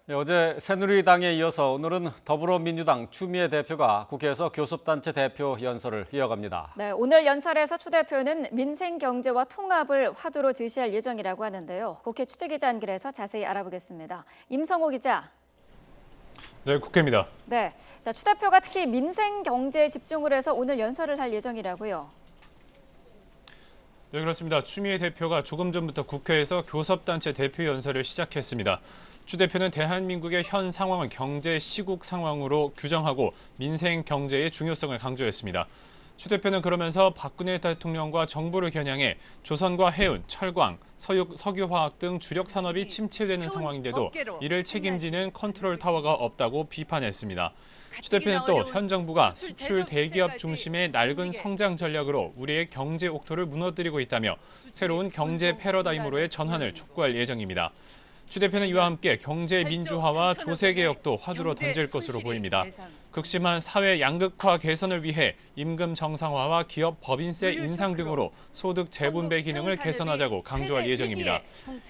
네, 어제 새누리당에 이어서 오늘은 더불어민주당 추미애 대표가 국회에서 교섭단체 대표 연설을 이어갑니다. 네, 오늘 연설에서 추 대표는 민생 경제와 통합을 화두로 제시할 예정이라고 하는데요. 국회 취재기자 연결해서 자세히 알아보겠습니다. 임성호 기자. 네, 국회입니다. 네, 추 대표가 특히 민생 경제에 집중을 해서 오늘 연설을 할 예정이라고요. 네, 그렇습니다. 추미애 대표가 조금 전부터 국회에서 교섭단체 대표 연설을 시작했습니다. 추 대표는 대한민국의 현 상황을 경제 시국 상황으로 규정하고 민생 경제의 중요성을 강조했습니다. 추 대표는 그러면서 박근혜 대통령과 정부를 겨냥해 조선과 해운, 철강, 석유화학 등 주력 산업이 침체되는 상황인데도 이를 책임지는 컨트롤 타워가 없다고 비판했습니다. 추 대표는 또 현 정부가 수출 대기업 중심의 낡은 성장 전략으로 우리의 경제 옥토를 무너뜨리고 있다며 새로운 경제 패러다임으로의 전환을 촉구할 예정입니다. 추 대표는 이와 함께 경제 민주화와 조세 개혁도 화두로 던질 것으로 보입니다. 극심한 사회 양극화 개선을 위해 임금 정상화와 기업 법인세 인상 등으로 소득 재분배 기능을 개선하자고 강조할 예정입니다.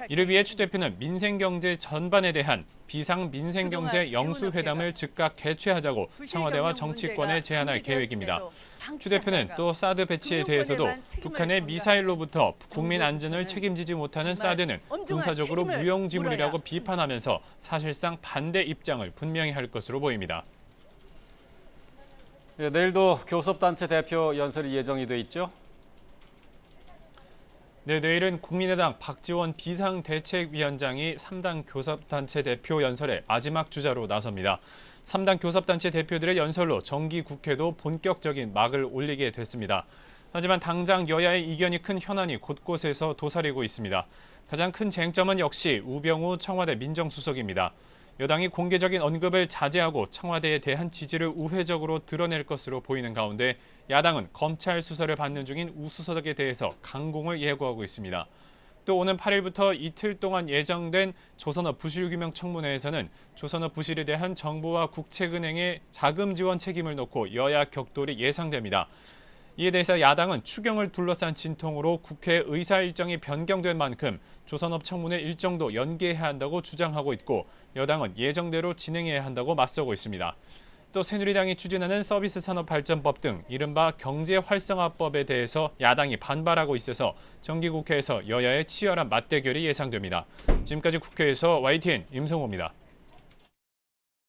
이를 위해 추 대표는 민생 경제 전반에 대한 비상 민생 경제 영수회담을 즉각 개최하자고 청와대와 정치권에 제안할 계획입니다. 추 대표는 또 사드 배치에 대해서도 북한의 미사일로부터 국민 안전을 책임지지 못하는 사드는 군사적으로 무용지물이라고 비판하면서 사실상 반대 입장을 분명히 할 것으로 보입니다. 네, 내일도 교섭단체 대표 연설이 예정이 돼 있죠? 네, 내일은 국민의당 박지원 비상대책위원장이 3당 교섭단체 대표 연설에 마지막 주자로 나섭니다. 3당 교섭단체 대표들의 연설로 정기국회도 본격적인 막을 올리게 됐습니다. 하지만 당장 여야의 이견이 큰 현안이 곳곳에서 도사리고 있습니다. 가장 큰 쟁점은 역시 우병우 청와대 민정수석입니다. 여당이 공개적인 언급을 자제하고 청와대에 대한 지지를 우회적으로 드러낼 것으로 보이는 가운데 야당은 검찰 수사를 받는 중인 우수석에 대해서 강공을 예고하고 있습니다. 또 오는 8일부터 이틀 동안 예정된 조선업 부실규명 청문회에서는 조선업 부실에 대한 정부와 국책은행의 자금 지원 책임을 놓고 여야 격돌이 예상됩니다. 이에 대해서 야당은 추경을 둘러싼 진통으로 국회 의사 일정이 변경된 만큼 조선업 청문회 일정도 연기해야 한다고 주장하고 있고 여당은 예정대로 진행해야 한다고 맞서고 있습니다. 또 새누리당이 추진하는 서비스 산업 발전법 등 이른바 경제 활성화법에 대해서 야당이 반발하고 있어서 정기국회에서 여야의 치열한 맞대결이 예상됩니다. 지금까지 국회에서 YTN 임성호입니다.